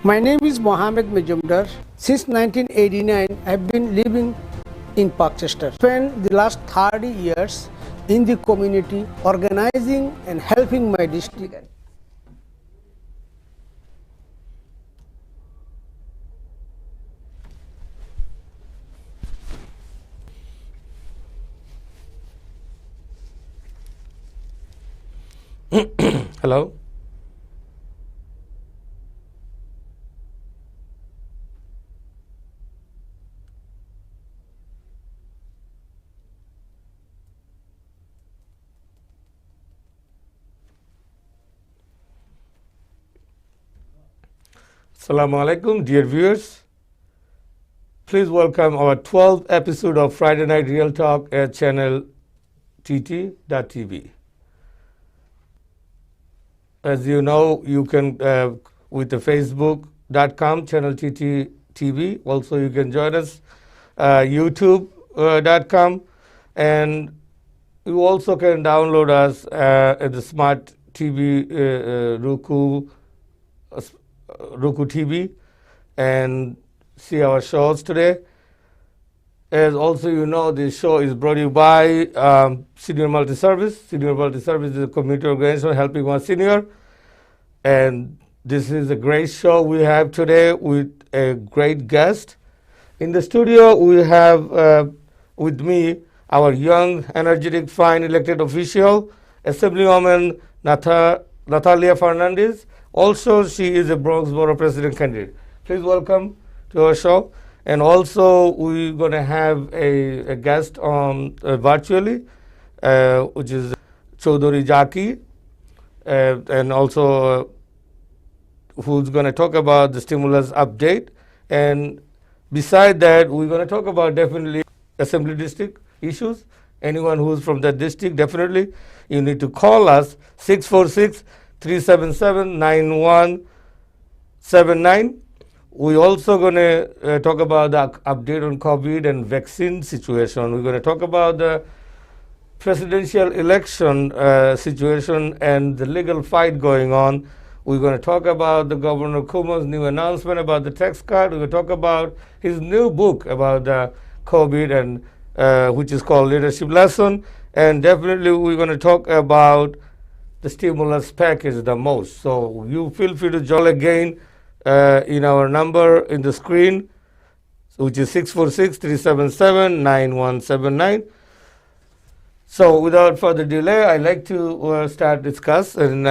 My name is Mohammed Majumdar. Since 1989, I have been living in Pakistan. Spent the last 30 years in the community, organizing and helping my district. Hello. Assalamu alaikum, dear viewers. Please welcome our 12th episode of Friday Night Real Talk at channel tt.tv. As you know, you can, with the facebook.com channel tt.tv, also you can join us, youtube.com, and you also can download us at the smart TV Roku TV and see our shows today. As also you know, this show is brought to you by Senior Multi-Service. Senior Multi-Service is a community organization helping one senior. And this is a great show we have today with a great guest. In the studio, we have with me our young, energetic, fine elected official, Assemblywoman Natalia Fernandez. Also, she is a Bronx Borough President candidate. Please welcome to our show. And also, we're going to have a guest on virtually, which is Chaudhary Jaki, and also who's going to talk about the stimulus update. And beside that, we're going to talk about definitely Assembly District issues. Anyone who's from that district, definitely, you need to call us 646-377-9179. We're also going to talk about the update on COVID and vaccine situation. We're going to talk about the presidential election situation and the legal fight going on. We're going to talk about the Governor Kumo's new announcement about the tax cut. We're going to talk about his new book about the COVID, and which is called Leadership Lesson. And definitely we're going to talk about the stimulus package the most. So you feel free to join again in our number in the screen, which is 646-377-9179. So without further delay, I'd like to start discuss. And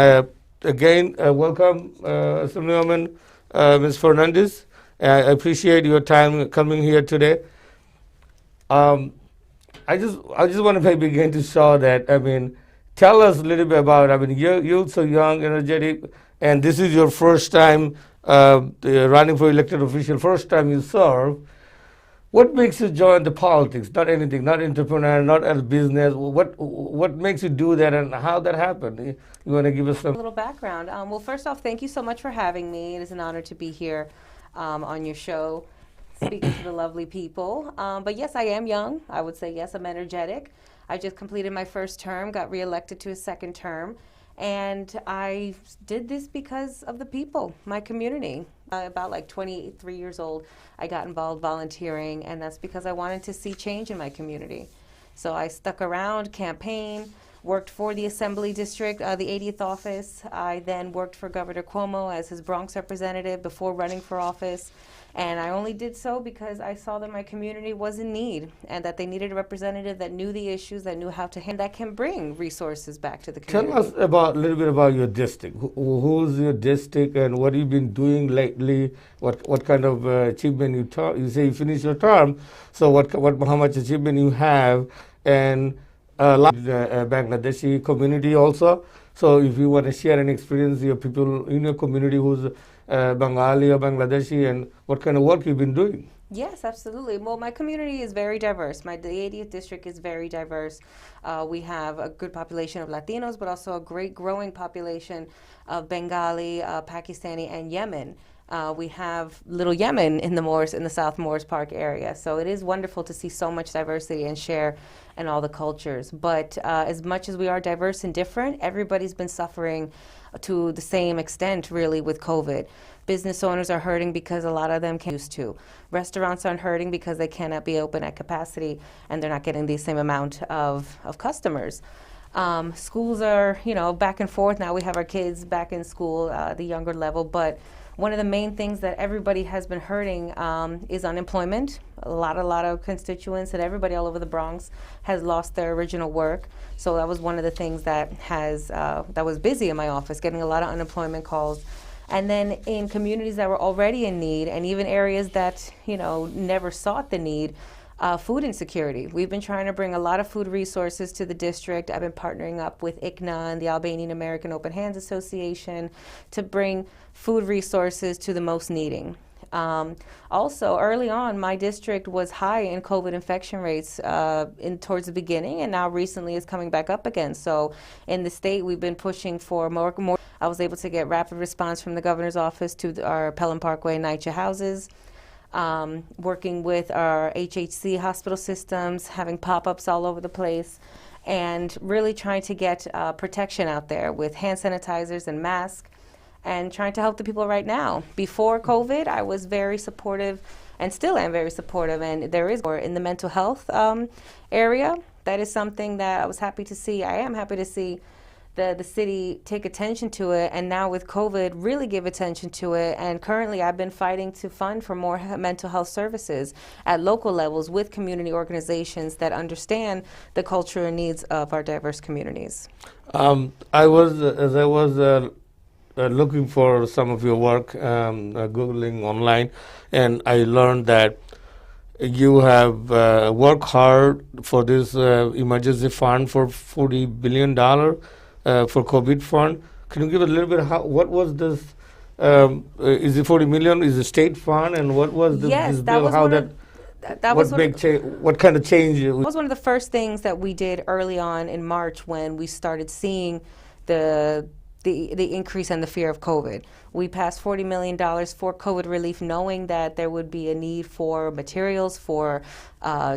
again, welcome, Assemblywoman Ms. Fernandez. I appreciate your time coming here today. I just want to begin to show that, tell us a little bit about, you're so young, energetic, and this is your first time running for elected official, first time you serve. What makes you join the politics? Not anything, not entrepreneur, not as business. What makes you do that, and how that happened? You want to give us some A little background. Well, first off, thank you so much for having me. It is an honor to be here on your show, speaking to the lovely people. But yes, I am young. I would say yes, I'm energetic. I just completed my first term, got reelected to a second term, and I did this because of the people, my community. About like 23 years old, I got involved volunteering, and that's because I wanted to see change in my community. So I stuck around, campaigned, worked for the Assembly District, the 80th office. I then worked for Governor Cuomo as his Bronx representative before running for office. And I only did so because I saw that my community was in need and that they needed a representative that knew the issues, that knew how to handle, that can bring resources back to the community. Tell us a little bit about your district. Who's your district, and what have you been doing lately? What kind of achievement you say you finished your term? So how much achievement you have, and Bangladeshi community also. So if you want to share an experience, your people in your community who's Bengali or Bangladeshi, and what kind of work you've been doing? Yes, absolutely. Well, my community is very diverse. The 80th district is very diverse. We have a good population of Latinos, but also a great growing population of Bengali, Pakistani, and Yemen. We have Little Yemen in the South Moores Park area. So it is wonderful to see so much diversity and share in all the cultures. But as much as we are diverse and different, everybody's been suffering to the same extent, really, with COVID. Business owners are hurting because a lot of them can't used to. Restaurants are hurting because they cannot be open at capacity and they're not getting the same amount of customers. Schools are, back and forth. Now we have our kids back in school, the younger level, but one of the main things that everybody has been hurting is unemployment. A lot of constituents and everybody all over the Bronx has lost their original work. So that was one of the things that that was busy in my office, getting a lot of unemployment calls. And then in communities that were already in need, and even areas that never sought the need, food insecurity. We've been trying to bring a lot of food resources to the district. I've been partnering up with ICNA and the Albanian American Open Hands Association to bring food resources to the most needing. Also, early on, my district was high in COVID infection rates towards the beginning, and now recently it's coming back up again. So in the state, we've been pushing for more. I was able to get rapid response from the governor's office to our Pelham Parkway and NYCHA houses. Working with our HHC hospital systems, having pop-ups all over the place, and really trying to get protection out there with hand sanitizers and masks, and trying to help the people right now. Before COVID, I was very supportive, and still am very supportive, and there is more in the mental health area. That is something that I was happy to see. I am happy to see the city take attention to it, and now with COVID really give attention to it. And currently I've been fighting to fund for more mental health services at local levels with community organizations that understand the culture and needs of our diverse communities. I was looking for some of your work, Googling online, and I learned that you have worked hard for this emergency fund for $40 billion for COVID fund. Can you give a little bit what was this? Is it 40 million? Is it state fund? And what was this bill? What kind of change? That was one of the first things that we did early on in March when we started seeing the increase and the fear of COVID. We passed $40 million for COVID relief, knowing that there would be a need for materials, for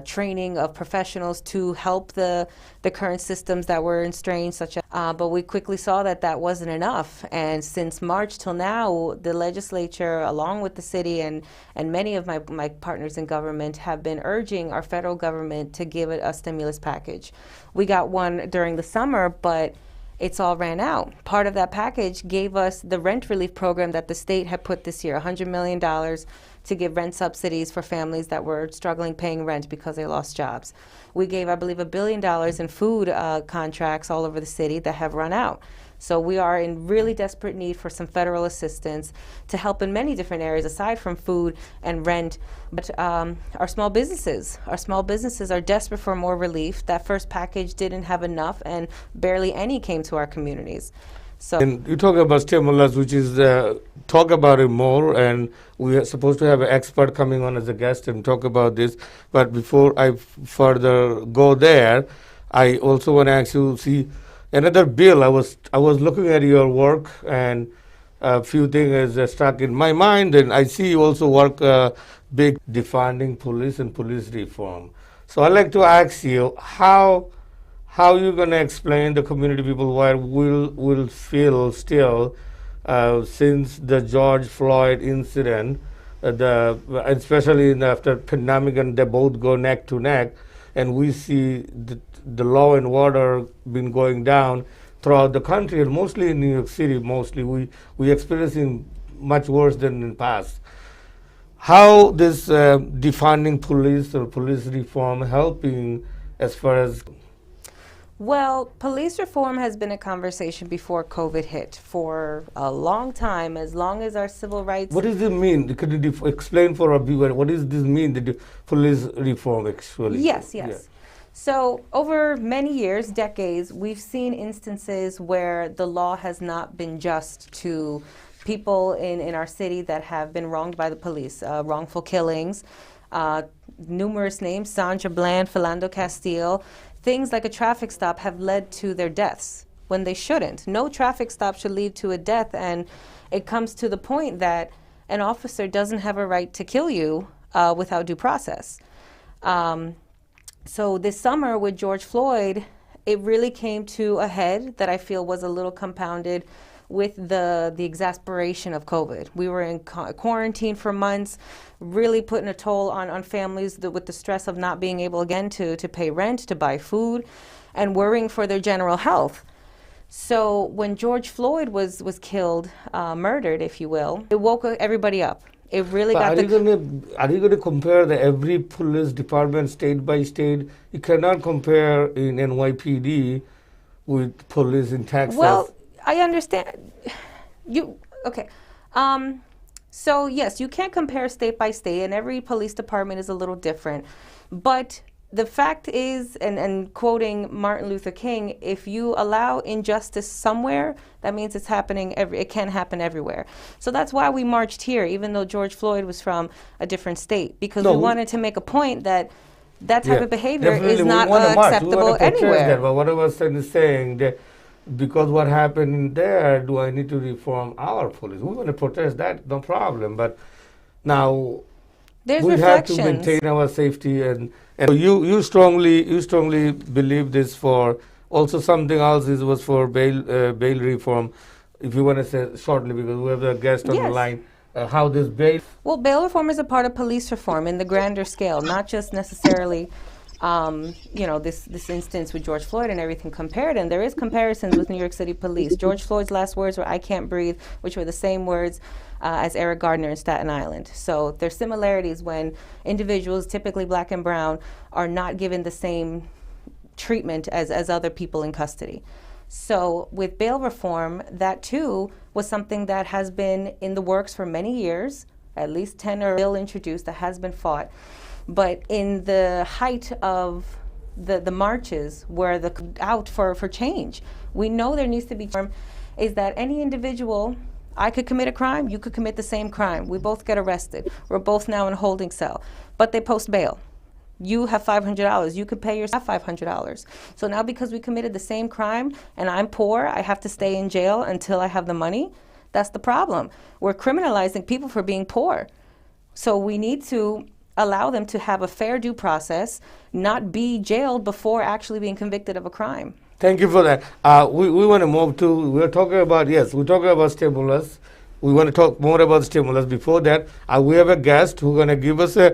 training of professionals to help the current systems that were in strain, but we quickly saw that that wasn't enough. And since March till now, the legislature, along with the city and many of my partners in government, have been urging our federal government to give it a stimulus package. We got one during the summer, but it's all ran out. Part of that package gave us the rent relief program that the state had put this year, $100 million to give rent subsidies for families that were struggling paying rent because they lost jobs. We gave, I believe, $1 billion in food contracts all over the city that have run out. So we are in really desperate need for some federal assistance to help in many different areas aside from food and rent. But our small businesses are desperate for more relief. That first package didn't have enough, and barely any came to our communities. So, and you talk about stimulus, which is talk about it more, and we are supposed to have an expert coming on as a guest and talk about this. But before I further go there, I also want to ask you, see, another bill. I was looking at your work, and a few things stuck in my mind, and I see you also work big defunding police and police reform. So I'd like to ask you how you're going to explain the community people why will feel still since the George Floyd incident, especially after pandemic, and they both go neck to neck, and we see the law and order been going down throughout the country, and mostly in New York City. Mostly we experiencing much worse than in the past. How this defunding police or police reform helping as far as? Well, police reform has been a conversation before COVID hit for a long time, as long as our civil rights. What does it mean? Could you explain for our viewer, what does this mean, the police reform actually? Yes. Yeah. So over many years, decades, we've seen instances where the law has not been just to people in our city that have been wronged by the police, wrongful killings, numerous names, Sandra Bland, Philando Castile. Things like a traffic stop have led to their deaths when they shouldn't. No traffic stop should lead to a death, and it comes to the point that an officer doesn't have a right to kill you without due process. So this summer with George Floyd, it really came to a head that I feel was a little compounded with the exasperation of COVID. We were in quarantine for months, really putting a toll on families with the stress of not being able again to pay rent, to buy food, and worrying for their general health. So when George Floyd was killed, murdered, if you will, it woke everybody up. It really got are you going to compare every police department state by state? You cannot compare in NYPD with police in Texas. Well, I understand. Okay. So yes, you can't compare state by state, and every police department is a little different. But the fact is, and quoting Martin Luther King, if you allow injustice somewhere, that means it's happening it can happen everywhere. So that's why we marched here, even though George Floyd was from a different state, because we wanted to make a point that type of behavior is not acceptable anywhere. That, but what I was saying that because what happened in there, do I need to reform our police? We want to protest that, no problem. But now we have to maintain our safety, and so you strongly believe this. For also something else was for bail reform. If you want to say shortly, because we have a guest on the line. How this bail? Well, bail reform is a part of police reform in the grander scale, not just necessarily, this instance with George Floyd and everything compared. And there is comparisons with New York City police. George Floyd's last words were "I can't breathe," which were the same words as Eric Gardner in Staten Island. So there's similarities when individuals, typically black and brown, are not given the same treatment as other people in custody. So with bail reform, that too was something that has been in the works for many years, at least 10 or bill introduced that has been fought. But in the height of the marches where out for change, we know there needs to be is that any individual, I could commit a crime, you could commit the same crime. We both get arrested. We're both now in a holding cell, but they post bail. You have $500. You could pay yourself $500. So now because we committed the same crime and I'm poor, I have to stay in jail until I have the money. That's the problem. We're criminalizing people for being poor. So we need to allow them to have a fair due process, not be jailed before actually being convicted of a crime. Thank you for that. We want to move to, we're talking about stimulus. We want to talk more about stimulus. Before that, we have a guest who's going to give us a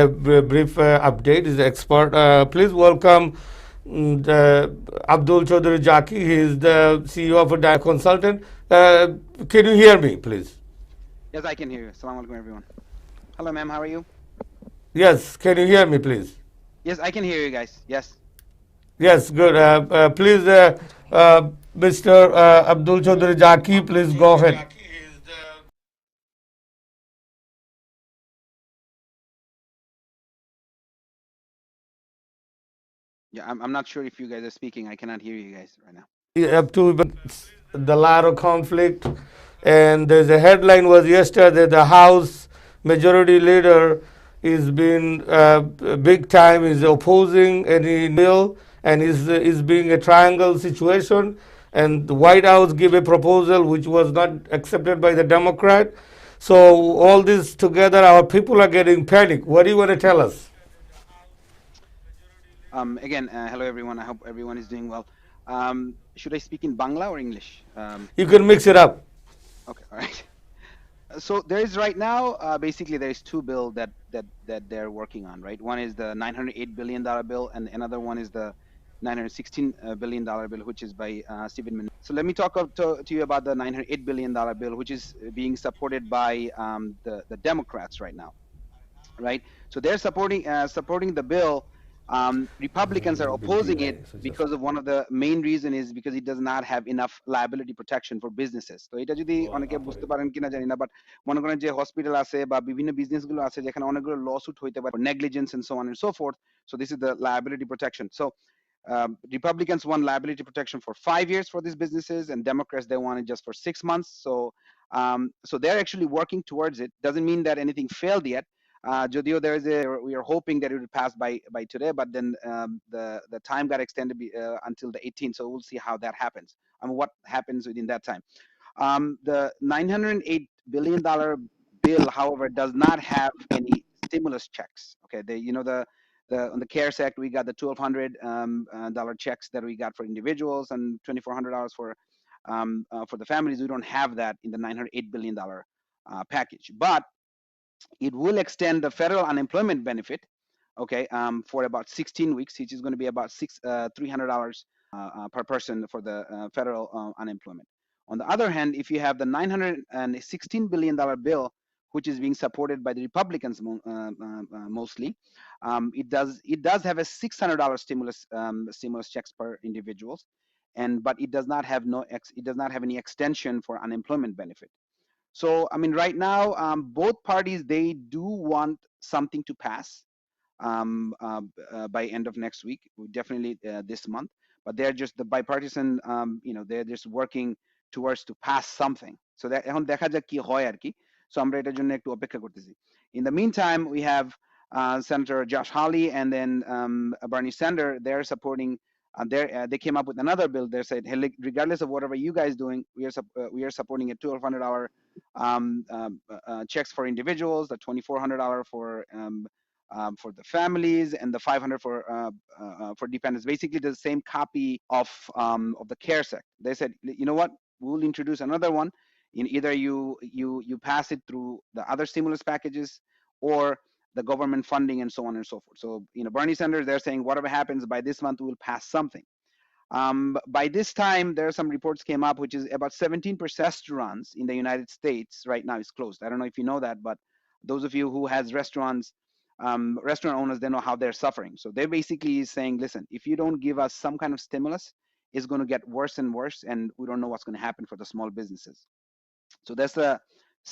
brief update. He's an expert. Please welcome Abdul Chaudhary Jaki. He's the CEO of a Dynamic Consultant. Can you hear me, please? Yes, I can hear you. Assalamu alaikum, everyone. Hello, ma'am. How are you? Yes. Can you hear me, please? Yes, I can hear you guys. Yes. Yes, good. Please, Mr. Abdul Chaudhary Jaki, please go ahead. Yeah, I'm not sure if you guys are speaking. I cannot hear you guys right now. Up to the Laro conflict, and there's a headline was yesterday the House Majority Leader is being big time is opposing any bill, and is being a triangle situation, and the White House gave a proposal which was not accepted by the Democrat. So all this together, our people are getting panic. What do you want to tell us? Again, hello everyone. I hope everyone is doing well. Should I speak in Bangla or English? You can mix it up. Okay, all right. So there is right now, basically there is two bills that they're working on, right? One is the $908 billion bill, and another one is the $916 billion bill, which is by Stephen Mnuchin. So let me talk to you about the $908 billion bill, which is being supported by the Democrats right now, right? So they're supporting the bill. Republicans are opposing it because of one of the main reason is because it does not have enough liability protection for businesses. So এটা যদি অনেকে বুঝতে পারেন কিনা জানি না, but মনে করেন যে হসপিটাল আছে বা বিভিন্ন বিজনেস গুলো আছে যেখানে অনেকগুলো লসুট হইতে পারে, negligence and so on and so forth. So this is the liability protection. So Republicans want liability protection for 5 years for these businesses, and Democrats, they want it just for 6 months. So they're actually working towards it. Doesn't mean that anything failed yet. Jodio, we are hoping that it will pass by today, but then the time got extended until the 18th. So we'll see how that happens. I mean, what happens within that time. The $908 billion bill, however, does not have any stimulus checks. Okay, on the CARES Act, we got the $1,200 checks that we got for individuals and $2,400 for the families. We don't have that in the $908 billion package, but it will extend the federal unemployment benefit, okay, for about 16 weeks, which is going to be about $300 per person for the federal unemployment. On the other hand, if you have the $916 billion bill, which is being supported by the Republicans mostly, it does have a $600 stimulus checks per individuals, but it does not have any extension for unemployment benefit. So I mean, right now, both parties, they do want something to pass by end of next week, definitely this month. But they're just the bipartisan, they're just working towards to pass something. So that এখন দেখা যাক কি হয় আর কি। So আমরা এটার জন্য একটু অপেক্ষা করতেছি. In the meantime, we have Senator Josh Hawley and then Bernie Sanders. They're supporting. They came up with another bill. They said, hey, regardless of whatever you guys doing, we are supporting a $1,200 checks for individuals, the $2,400 for the families, and the $500 for dependents. Basically, the same copy of the CARES Act. They said, you know what? We'll introduce another one. In either you pass it through the other stimulus packages or the government funding and so on and so forth. So Bernie Sanders, they're saying whatever happens by this month, we'll pass something. By this time, there are some reports came up, which is about 17% restaurants in the United States right now is closed. I don't know if you know that, but those of you who has restaurants, restaurant owners, they know how they're suffering. So they're basically saying, listen, if you don't give us some kind of stimulus, it's going to get worse and worse, and we don't know what's going to happen for the small businesses. So that's the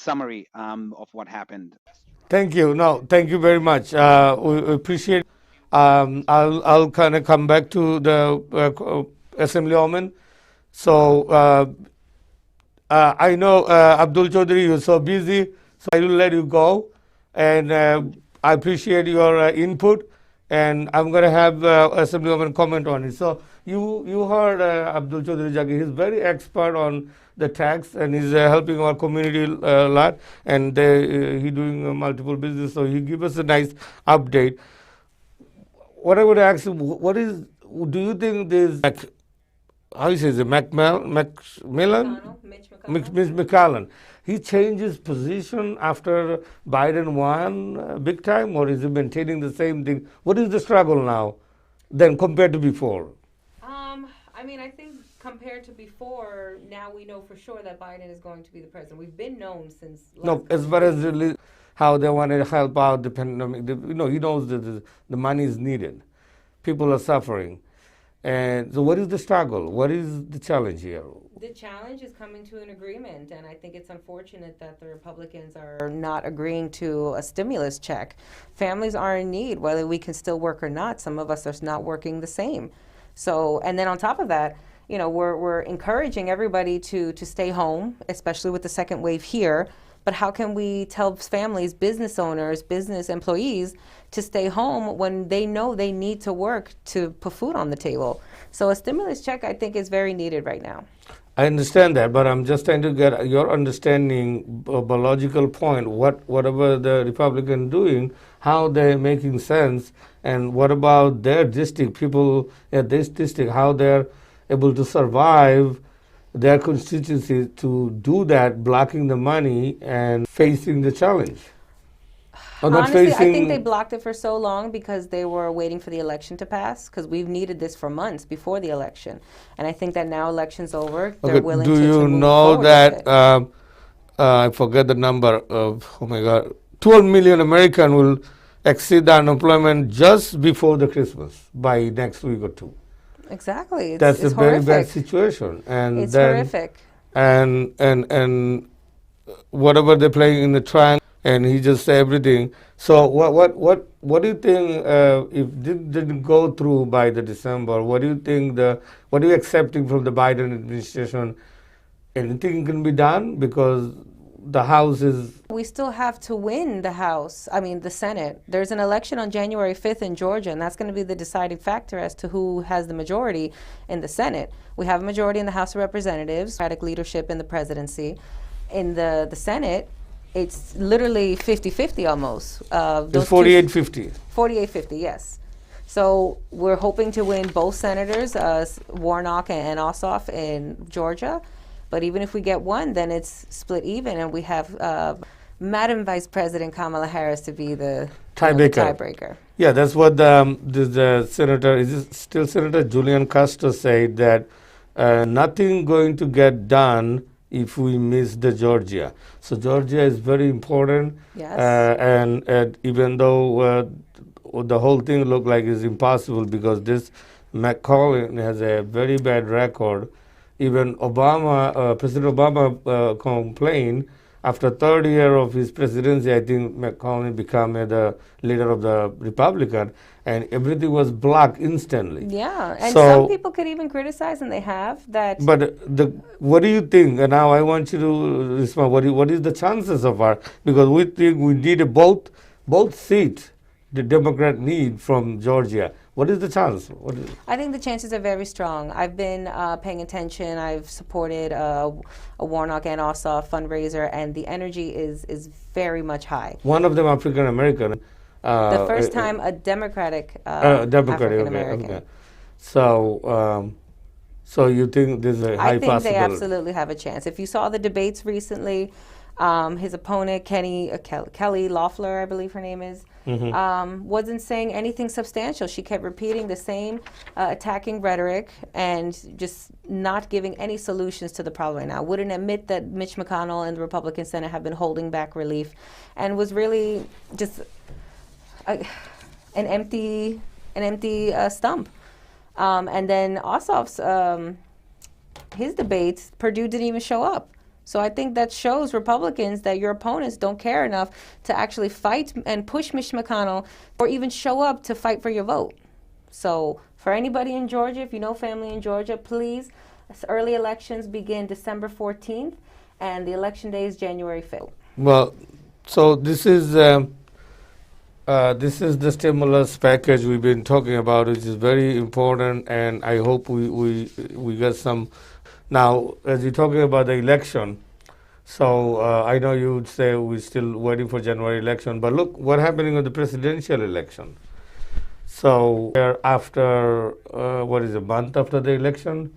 summary of what happened. Thank you. No, thank you very much. We appreciate. I'll kind of come back to the Assemblywoman. So I know Abdul Chaudhary, you're so busy, so I will let you go. And I appreciate your input, and I'm going to have Assemblywoman comment on it. So you heard Abdul Chaudhary Jagi. He's very expert on the tax, and he's helping our community a lot, and he's doing multiple business, so he give us a nice update. What I would ask you, do you think this, how you say it, Mitch McConnell, he changed his position after Biden won big time, or is he maintaining the same thing? What is the struggle now then compared to before? I mean, I think compared to before, now we know for sure that Biden is going to be the president. We've been known since. No, as far as how they want to help out the pandemic, he knows that the money is needed. People are suffering. And so what is the struggle? What is the challenge here? The challenge is coming to an agreement, and I think it's unfortunate that the Republicans are not agreeing to a stimulus check. Families are in need, whether we can still work or not. Some of us are not working the same. So, and then on top of that, we're encouraging everybody to stay home, especially with the second wave here. But how can we tell families, business owners, business employees to stay home when they know they need to work to put food on the table? So a stimulus check, I think, is very needed right now. I understand that, but I'm just trying to get your understanding of a logical point. Whatever the Republican doing, how they're making sense, and what about their district, people at this district, how they're able to survive their constituency to do that, blocking the money and facing the challenge. Honestly, I think they blocked it for so long because they were waiting for the election to pass, because we've needed this for months before the election. And I think that now election's over, they're willing to move forward. Do you know that, I forget the number of, 12 million Americans will exceed the unemployment just before the Christmas, by next week or two. Exactly. That's a very bad situation. And it's horrific. And whatever they're playing in the triangle, and he just said everything. So what do you think if it didn't go through by the December? What do you think what are you accepting from the Biden administration? Anything can be done because the House is. We still have to win the House. I mean, the Senate. There's an election on January 5th in Georgia, and that's going to be the deciding factor as to who has the majority in the Senate. We have a majority in the House of Representatives, Democratic leadership in the presidency. In the Senate, it's literally 50-50 almost. It's 48-50. 48-50, yes. So we're hoping to win both senators, Warnock and Ossoff in Georgia. But even if we get one, then it's split even, and we have Madam Vice President Kamala Harris to be the tiebreaker. Yeah, that's what the senator, is it still Senator Julian Castro said, that nothing going to get done if we miss the Georgia. So Georgia is very important. Yes. And even though the whole thing looked like it's impossible because this McCollin has a very bad record. Even President Obama complained after third year of his presidency. I think McCollin became the leader of the Republican, and everything was blocked instantly. Yeah, and so, some people could even criticize, and they have that. But what do you think? And now I want you to respond. What is the chances of our? Because we think we need both seats. The Democrat need from Georgia. What is the chance? I think the chances are very strong. I've been paying attention. I've supported a Warnock and Ossoff fundraiser, and the energy is very much high. One of them African American. The first time a Democratic African American. Okay. So you think there's a high possibility? I think they absolutely have a chance. If you saw the debates recently, his opponent, Kelly Loeffler, I believe her name is, wasn't saying anything substantial. She kept repeating the same attacking rhetoric and just not giving any solutions to the problem right now. Wouldn't admit that Mitch McConnell and the Republican Senate have been holding back relief, and was really just an empty stump. And then Ossoff's his debates, Purdue didn't even show up. So I think that shows Republicans that your opponents don't care enough to actually fight and push Mitch McConnell or even show up to fight for your vote. So for anybody in Georgia, if you know family in Georgia, please, early elections begin December 14th, and the election day is January 5th. Well, so this is the stimulus package we've been talking about, which is very important, and I hope we get some. Now, as you're talking about the election, so I know you would say we're still waiting for January election, but look what's happening with the presidential election. So after, what is it, a month after the election?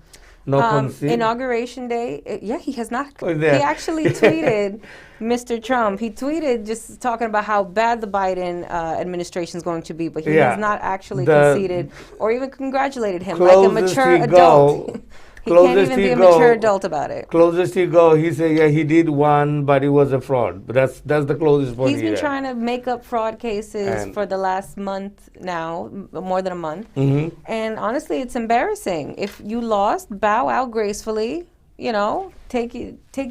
Inauguration day, yeah, he has not. He actually tweeted, Mr. Trump, he tweeted just talking about how bad the Biden administration is going to be, but he has not actually conceded or even congratulated him like a mature adult. He can't even be a mature adult about it. Closest he go, he said, yeah, he did one, but it was a fraud. But that's the closest point. He's been trying to make up fraud cases for the last month now, more than a month. And honestly, it's embarrassing. If you lost, bow out gracefully. You know, take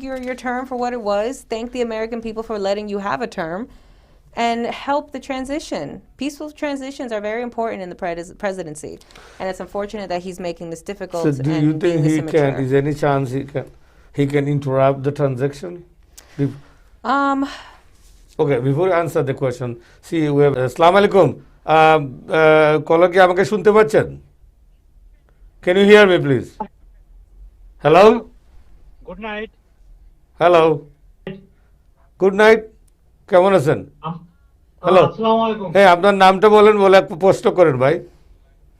your term for what it was. Thank the American people for letting you have a term, and help the transition. Peaceful transitions are very important in the presidency, and it's unfortunate that he's making this difficult. So do you think he can? Is there any chance he can interrupt the transaction? Okay, before you answer the question, see, we have Assalamu alaikum. Caller ki amake shunte pacchen? Can you hear me, please? Hello. Good night. Hello. Good night. কেমন আছেন? Hello, আসসালামু আলাইকুম। হ্যাঁ, আপনার নামটা বলেন, বলে একটু পোস্ট করেন ভাই।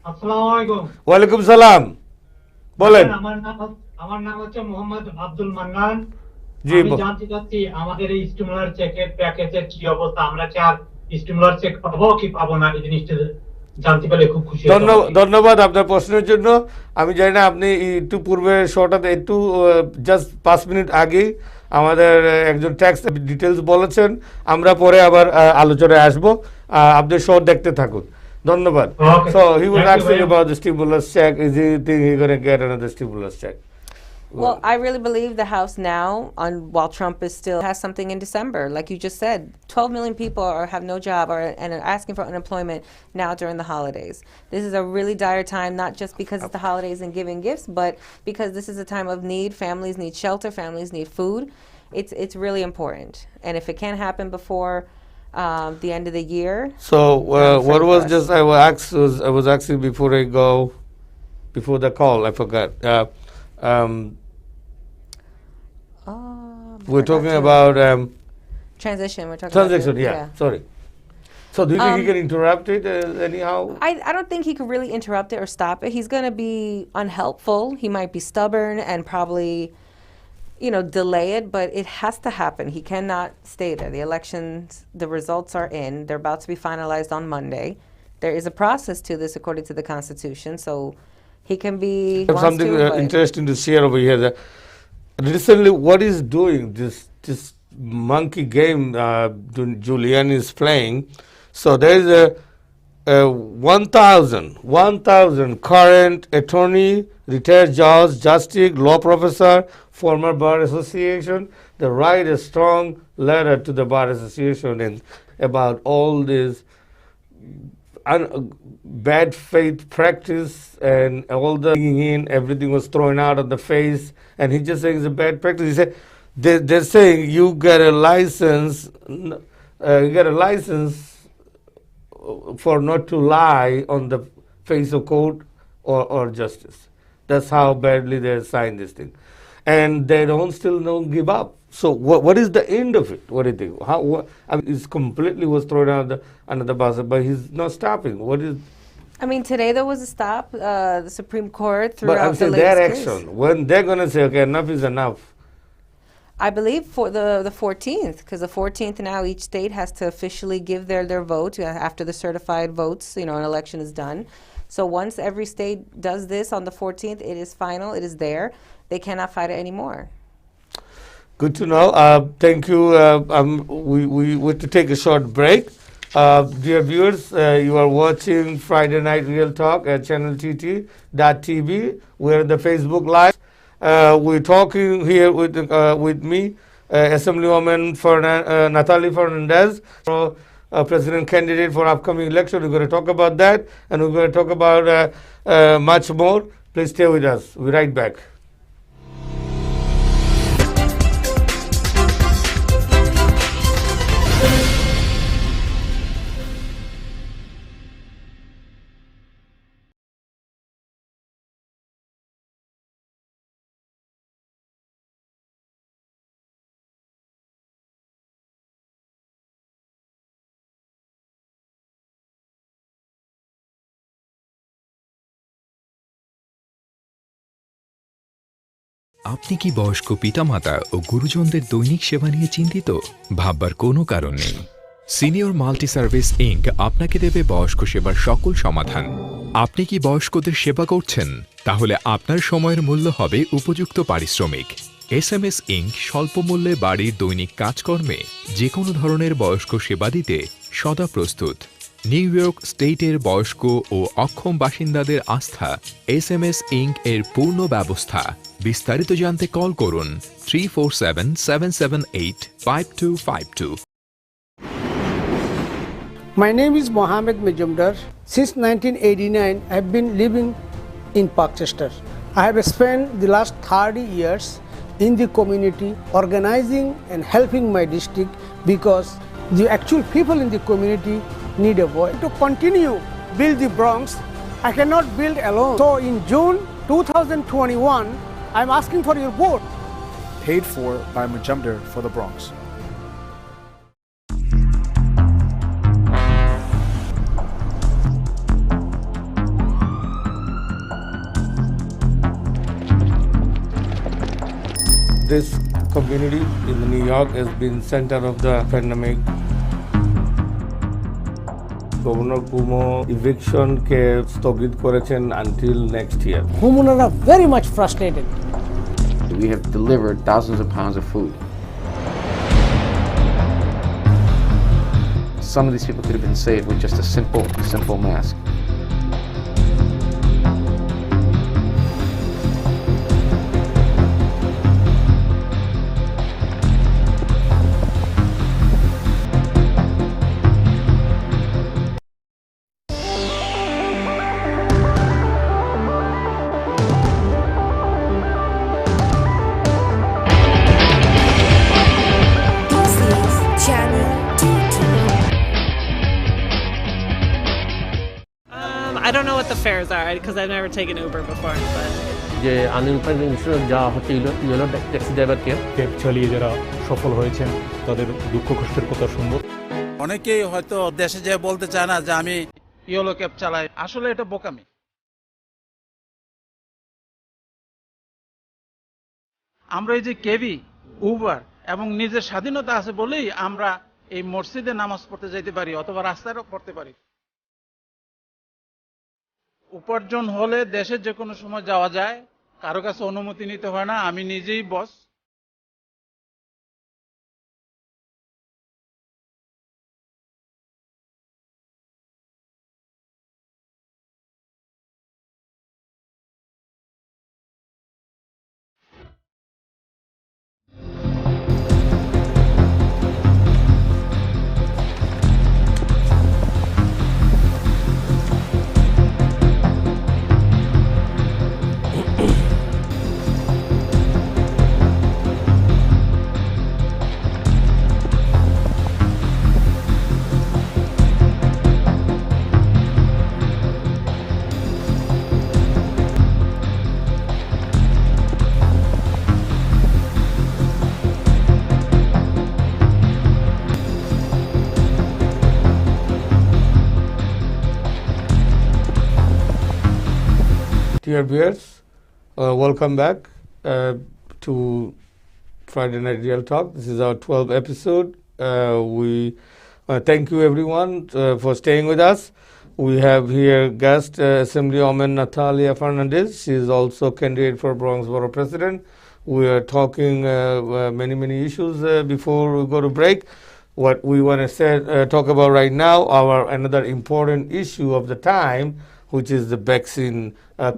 আসসালামু আলাইকুম। ওয়ালাইকুম সালাম, বলেন। আমার নাম হচ্ছে মোহাম্মদ আব্দুল মান্নান। জি, আমি জানতে চাচ্ছি আমাদের এই স্টিমুলার চেকের প্যাকেজের কি অবস্থা, আমরা কি আর স্টিমুলার চেক পাবো কি পাবো না, এই জিনিসটা জানতে পারলে খুব খুশি হব। ধন্যবাদ আপনার প্রশ্নের জন্য। আমি জানি না আপনি একটু পূর্বে শর্টে একটু জাস্ট 5 মিনিট আগেই আমাদের একজন ট্যাক্স ডিটেলস বলেছেন, আমরা পরে আবার আলোচনায় আসবো। আপনি শর্ট দেখতে থাকুন। ধন্যবাদ। So he was asking about the stimulus check. Is he think he's going to get another stimulus check? Well, I really believe the House now, while Trump is still has something in December, like you just said, 12 million people have no job and are asking for unemployment now during the holidays. This is a really dire time, not just because it's the holidays and giving gifts, but because this is a time of need. Families need shelter, families need food. It's really important, and if it can't happen before the end of the year. So what was just I was asking before I go, before the call, I forgot. We're talking about Transition, we're talking Transaction, about. yeah, sorry. So do you think he can interrupt it anyhow? I don't think he could really interrupt it or stop it. He's going to be unhelpful. He might be stubborn and probably, delay it, but it has to happen. He cannot stay there. The elections, the results are in. They're about to be finalized on Monday. There is a process to this according to the Constitution, so he can be. I have something interesting to share over here. Recently, what is doing this monkey game Julian is playing? So there is a 1,000 current attorney, retired judge, justice, law professor, former bar association. They write a strong letter to the bar association and about all this bad faith practice and all the everything was thrown out of the face, and he just saying it's a bad practice. He said they're saying you get a license, for not to lie on the face of court or justice. That's how badly they signed this thing, and they don't give up. So what is the end of it? What do you think? It's completely was thrown out under the bus, but he's not stopping. What is? I mean, today there was a stop. The Supreme Court threw But out I'm saying their action, when they're going to say, okay, enough is enough. I believe for the 14th, because the 14th now each state has to officially give their vote after the certified votes, an election is done. So once every state does this on the 14th, it is final, it is there. They cannot fight it anymore. Good to know. Thank you. We want to take a short break. Dear viewers, you are watching Friday Night Real Talk at channeltt.tv. We're in the Facebook Live. We're talking here with me, Assemblywoman Natalie Fernandez, President candidate for upcoming election. We're going to talk about that, and we're going to talk about much more. Please stay with us. We'll be right back. আপনি কি বয়স্ক পিতামাতা ও গুরুজনদের দৈনিক সেবা নিয়ে চিন্তিত? ভাববার কোনো কারণ নেই। সিনিয়র মাল্টি সার্ভিস ইনক আপনাকে দেবে বয়স্ক সেবার সকল সমাধান। আপনি কি বয়স্কদের সেবা করছেন? তাহলে আপনার সময়ের মূল্য হবে উপযুক্ত পারিশ্রমিক। এসএমএস ইনক স্বল্প মূল্যে বাড়ির দৈনিক কাজকর্মে যে কোনো ধরনের বয়স্ক সেবা দিতে সদা প্রস্তুত। নিউ ইয়র্ক স্টেটের বয়স্ক ও অক্ষম বাসিন্দাদের আস্থা এসএমএস ইনক এর পূর্ণ ব্যবস্থা। বিস্তারিত জানতে কল করুন 347-778-5252। My name is Mohammed Majumdar. Since 1989, I have been living in Parkchester. I have spent the last 30 years in the community organizing and helping my district because the actual people in the community need a voice. To continue build the Bronx, I cannot build alone. So in June 2021, I'm asking for your vote. Paid for by Majumdar for the Bronx. This community in New York has been center of the pandemic. Governor Kumo eviction ke স্থগিত করেছেন until next year. Homeowners are very much frustrated. We have delivered thousands of pounds of food. Some of these people could have been saved with just a simple mask. I don't know what the fares are because I've never taken Uber before, but যে unemployment insurance যা হচ্ছে yellow taxi ড্রাইভারকে। Cab চালিয়ে যারা সফল হয়েছেন তাদের দুঃখ কষ্টের কথা শুনবো। অনেকেই হয়তো দেশে যে বলতে চায় না যে আমি ইয়েলো ক্যাব চালাই, আসলে এটা বোকামি। আমরা এই যে কেবি, উবার এবং নিজের স্বাধীনতা আছে বলেই আমরা এই মসজিদে নামাজ পড়তে যাইতে পারি অথবা রাস্তায়ও পড়তে পারি। উপার্জন হলে দেশে যে কোনো সময় যাওয়া যায়, কারো কাছে অনুমতি নিতে হয় না, আমি নিজেই বস। Dear viewers, welcome back to Friday Night Real Talk. This is our 12th episode. We thank you everyone for staying with us. We have here guest Assemblywoman Natalia Fernandez. She is also candidate for Bronx Borough President. We are talking many issues before we go to break. What we want to talk about right now, our another important issue of the time, which is the vaccine,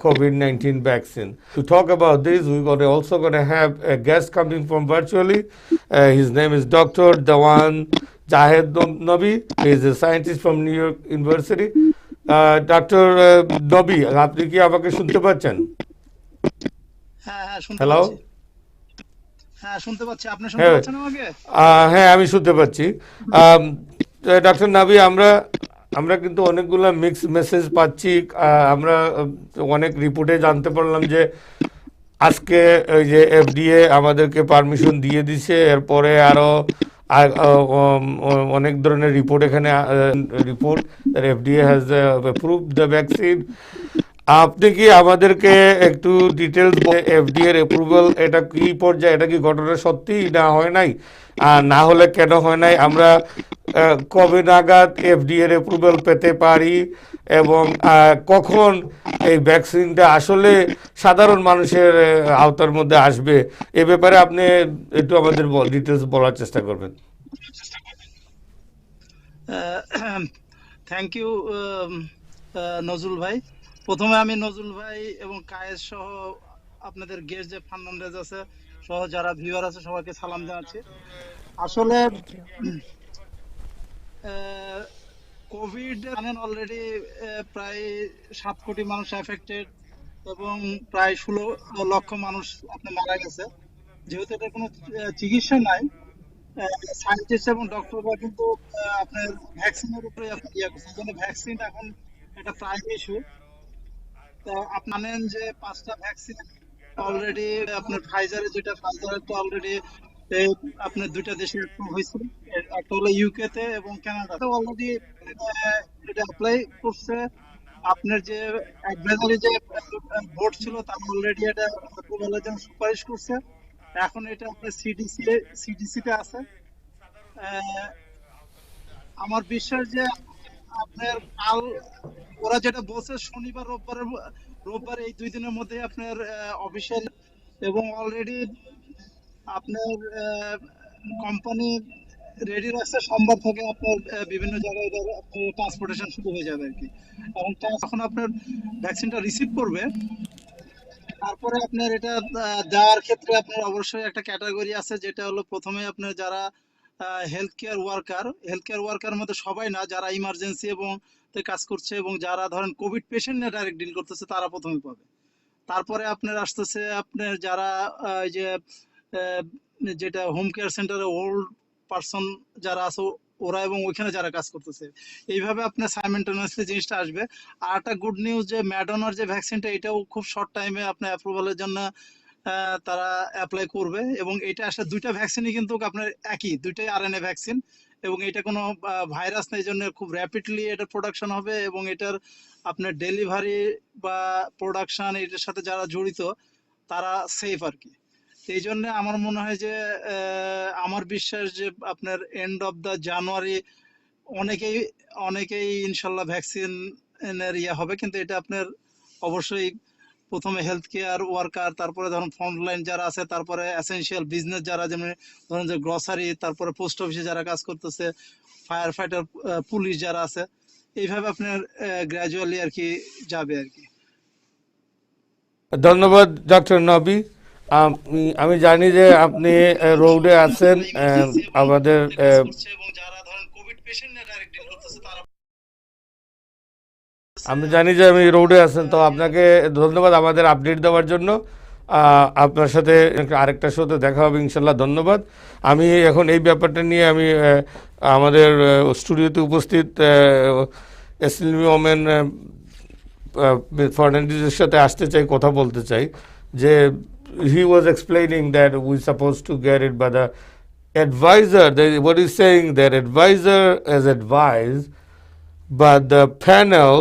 COVID-19 vaccine. To talk about this, we're also going to have a guest coming from virtually. His name is Dr. Dawan Jahed Nabi. He is a scientist from New York University. Dr. Nabi, আপনি কি আমাকে শুনতে পাচ্ছেন? হ্যাঁ শুনতে hello? পাচ্ছি। হ্যাঁ শুনতে পাচ্ছি, আপনি শুনতে পাচ্ছেন আমাকে? হ্যাঁ আমি শুনতে পাচ্ছি। ডক্টর নাবি, আমরা কিন্তু অনেকগুলো মিক্স মেসেজ পাচ্ছি। আমরা অনেক রিপোর্টে জানতে পারলাম যে আজকে ওই যে এফডিএ আমাদেরকে পারমিশন দিয়ে দিছে, এরপরে আরো অনেক ধরনের রিপোর্ট এখানে report FDA has approved the vaccine. আপনি কি আমাদেরকে একটু ডিটেলস এফডিএ এর অ্যাপ্রুভাল এটা কি পর্যায়ে, এটা কি ঘটনা সত্যি না হয় নাই, আর না হলে কেন হয় নাই, আমরা কবে নাগাদ এফডিএ এর অ্যাপ্রুভাল পেতে পারি, এবং কখন এই ভ্যাকসিনটা আসলে সাধারণ মানুষের আওতার মধ্যে আসবে, এ ব্যাপারে আপনি একটু আমাদের ডিটেলস বলার চেষ্টা করবেন। থ্যাংক ইউ নজরুল ভাই। প্রথমে আমি নজরুল ভাই এবং কায়েস সহ আপনাদের গেস্ট যে ফার্নান্ডেজ আছে সহ যারা ভিউয়ার আছে সবাইকে সালাম জানাচ্ছি। আসলে কোভিড জানেন অলরেডি প্রায় 7 কোটি মানুষ এফেক্টেড এবং প্রায় 16 লক্ষ মানুষ আপনি মারা গেছে। যেহেতু এটা কোনো চিকিৎসা নাই, সায়েন্টিস্ট এবং ডক্টররা কিন্তু আপনার ভ্যাকসিনের উপরে ইয়ে করছে। এই জন্য ভ্যাকসিন এখন এটা প্রাইম ইস্যু। তো আপনি জানেন যে 5টা ভ্যাকসিন অলরেডি আপনার ফাইজারের, যেটা ফাইজারের তো অলরেডি আপনার 2টা দেশে হয়েছে, একটা হলো ইউকে তে এবং কানাডাতে অলরেডি এটা অ্যাপ্লাই করছে। আপনার যে অ্যাডভাইজারি যে বোর্ড ছিল তারা অলরেডি এটা অ্যাপ্রুভালের জন্য সুপারিশ করছে। এখন এটা আপনার সিডিসিতে আছে। আমার বিশ্বাস যে আপনার কাল ওরা যেটা বলছে শনিবার রোববার এই 2 দিনের মধ্যে আপনার অফিসিয়াল, এবং অলরেডি আপনার কোম্পানি রেডি রাখছে সোমবার থেকে আপনার বিভিন্ন জায়গায় ট্রান্সপোর্টেশন শুরু হয়ে যাবে আর কি। এবং তখন আপনার ভ্যাকসিনটা রিসিভ করবে, তারপরে আপনার এটা দেওয়ার ক্ষেত্রে আপনার অবশ্যই একটা ক্যাটাগরি আছে, যেটা হলো প্রথমে আপনার যারা হেলথ কেয়ার ওয়ার্কার মধ্যে সবাই না, যারা ইমার্জেন্সি এবং কাজ করছে এবং যারা ধরেন কোভিড পেশেন্ট নিয়ে ডাইরেক্ট ডিল করতেছে তারা প্রথমে পাবে। তারপরে আপনার আসতেছে আপনার যারা যেটা হোম কেয়ার সেন্টারে ওল্ড পারসন যারা আছে ওরা এবং ওইখানে যারা কাজ করতেছে, এইভাবে আপনার সাইমেন্টেনিয়াসলি জিনিসটা আসবে। আর একটা গুড নিউজ যে ম্যাডোনার যে ভ্যাকসিনটা, এটাও খুব শর্ট টাইমে আপনার অ্যাপ্রুভালের জন্য তারা অ্যাপ্লাই করবে। এবং এটা আসলে দুইটা ভ্যাকসিনই কিন্তু আপনার একই, দুইটাই আরএনএ ভ্যাকসিন, এবং এটা কোনো ভাইরাস নেই, এই জন্য খুব র্যাপিডলি এটা প্রোডাকশন হবে। এবং এটার আপনার ডেলিভারি বা প্রোডাকশন এটার সাথে যারা জড়িত তারা সেফ আর কি। এই জন্য আমার মনে হয় যে আমার বিশ্বাস যে আপনার এন্ড অফ দ্য জানুয়ারি অনেকেই অনেকেই ইনশাল্লাহ ভ্যাকসিন এর হবে। কিন্তু এটা আপনার অবশ্যই প্রথমে হেলথ কেয়ার ওয়ার্কার, তারপরে ধরুন ফ্রন্টলাইন যারা আছে, তারপরে এসেনশিয়াল বিজনেস যারা, যেমন ধরুন যে গ্রসারি, তারপরে পোস্ট অফিসে যারা কাজ করতেছে, ফায়ার ফাইটার, পুলিশ যারা আছে, এইভাবে আপনার গ্র্যাজুয়ালি আর কি যাবে আর কি। ধন্যবাদ ডক্টর নবী। আমি জানি যে আপনি রোডে আছেন, আমাদের আমি জানি যে আমি রোডে আছেন, তো আপনাকে ধন্যবাদ আমাদের আপডেট দেওয়ার জন্য। আপনার সাথে আরেকটা শোতে দেখা হবে ইনশাল্লাহ। ধন্যবাদ। আমি এখন এই ব্যাপারটা নিয়ে আমি আমাদের স্টুডিওতে উপস্থিত এসলিমি ওমেন ফার্নান্ডিজের সাথে আসতে চাই, কথা বলতে চাই যে he was explaining that we supposed to get it by the advisor. What he's saying, that advisor has advised, but the panel,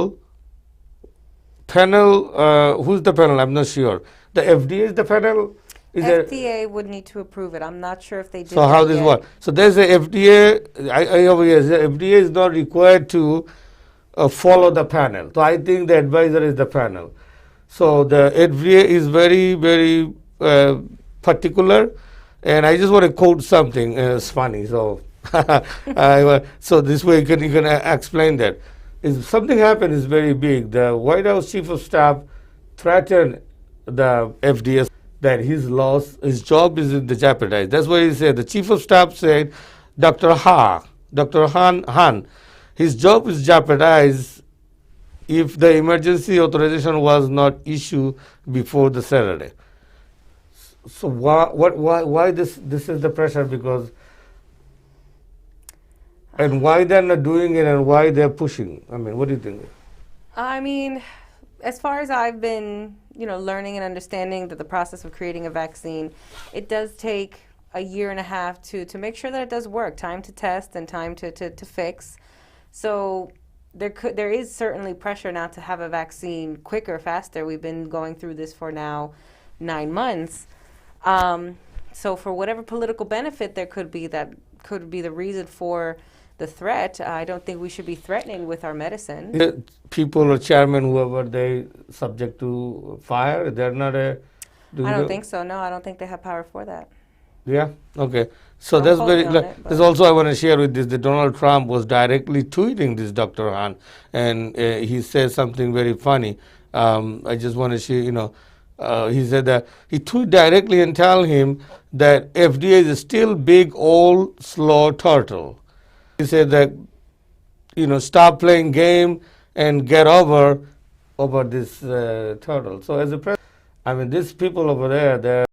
who's the panel? I'm not sure. The FDA is the panel? Is FDA would need to approve it. I'm not sure if they did. So how this work? So there's a FDA, the FDA is not required to follow the panel. So I think the advisor is the panel. So the FDA is very, very particular, and I just want to quote something. It's funny, so so this way you can explain that. If something happened is very big, the White House Chief of Staff threatened the FDA that his job is in the jeopardized. That's what he said. The Chief of Staff said, Dr. Han, his job is jeopardized if the emergency authorization was not issued before the Saturday. So why this is the pressure? Because, and why they're not doing it, and why they're pushing? I mean, what do you think? I mean, as far as I've been, learning and understanding that the process of creating a vaccine, it does take a year and a half to make sure that it does work, time to test and time to fix. So there is certainly pressure now to have a vaccine quicker, faster. We've been going through this for now 9 months. So for whatever political benefit there could be, that could be the reason for the threat. I don't think we should be threatening with our medicine. People or chairman, whoever, they subject to fire. They're not a. I don't think so. No, I don't think they have power for that. Yeah. Okay. So that's very. There's also I want to share with this that Donald Trump was directly tweeting this Dr. Han, and he says something very funny. I just want to share. He said that he tweeted directly and tell him that FDA is still big, old, slow turtle. He said that stop playing game and get over this turtle. So as a president, I mean, these people over there, they're